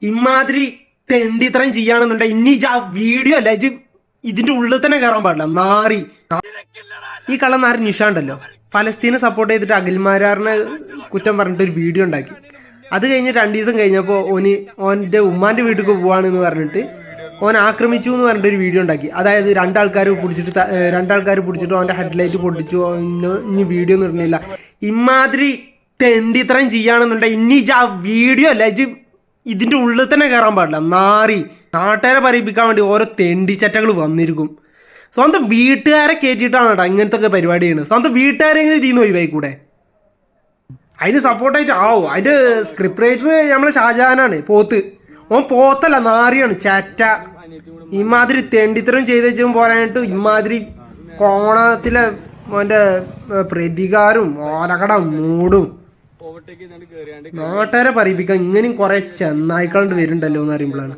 ഇമാതിരി തെണ്ടിത്തരം ചെയ്യാണെന്നുണ്ടെങ്കിൽ ഇനി ആ വീഡിയോ അല്ല ഇതിന്റെ ഉള്ളിൽ തന്നെ കയറാൻ പാടില്ല. നാറി ഈ കള്ളനാരി നിഷാണ്ടല്ലോ ഫലസ്തീനെ സപ്പോർട്ട് ചെയ്തിട്ട് അഖിൽമാരാറിനെ കുറ്റം പറഞ്ഞിട്ട് ഒരു വീഡിയോ ഉണ്ടാക്കി. അത് കഴിഞ്ഞ് 2 ദിവസം കഴിഞ്ഞപ്പോൾ ഓൻ്റെ ഉമ്മാൻ്റെ വീട്ടിലേക്ക് പോവാണെന്ന് പറഞ്ഞിട്ട് ഓൻ ആക്രമിച്ചു എന്ന് പറഞ്ഞിട്ട് ഒരു വീഡിയോ ഉണ്ടാക്കി. അതായത് രണ്ടാൾക്കാർ പിടിച്ചിട്ട് ഓൻ്റെ ഹെഡ്ലൈറ്റ് പൊട്ടിച്ചു. ഇനി വീഡിയോ ഒന്നും ഇടുന്നില്ല. ഇമാതിരി തെണ്ടിത്തരം ചെയ്യാണെന്നുണ്ടെങ്കിൽ ഇനി ആ വീഡിയോ അല്ല ഇതിന്റെ ഉള്ളിൽ തന്നെ കയറാൻ പാടില്ല. നാറി നാട്ടുകാരെ പറയിപ്പിക്കാൻ വേണ്ടി ഓരോ തെണ്ടിച്ചറ്റകൾ വന്നിരിക്കും. സ്വന്തം വീട്ടുകാരെ കയറ്റിയിട്ടാണ് കേട്ടോ ഇങ്ങനത്തെ ഒക്കെ പരിപാടി ചെയ്യുന്നത്. സ്വന്തം വീട്ടുകാരെങ്കിലും ഇതിന്ന് ഒഴിവായി കൂടെ. അതിന് സപ്പോർട്ടായിട്ട് ആവും. അതിന്റെ സ്ക്രിപ്റ്റ് റൈറ്റർ നമ്മളെ ഷാജഹാനാണ്. ഓൻ പോത്തല്ല, നാറിയാണ്, ചാറ്റ. ഇമാതിരി തെണ്ടിത്തരം ചെയ്ത് വെച്ചും പോരാനായിട്ട് ഇമാതിരി കോണത്തിലെ ഓൻ്റെ പ്രതികാരവും ഓലക്കട മൂടും നാട്ടുകാരെ പറയിപ്പിക്കാൻ ഇങ്ങനെയും കുറെ ചെന്നായിക്കളണ്ട് വരുന്നുണ്ടല്ലോ എന്ന് അറിയുമ്പോഴാണ്.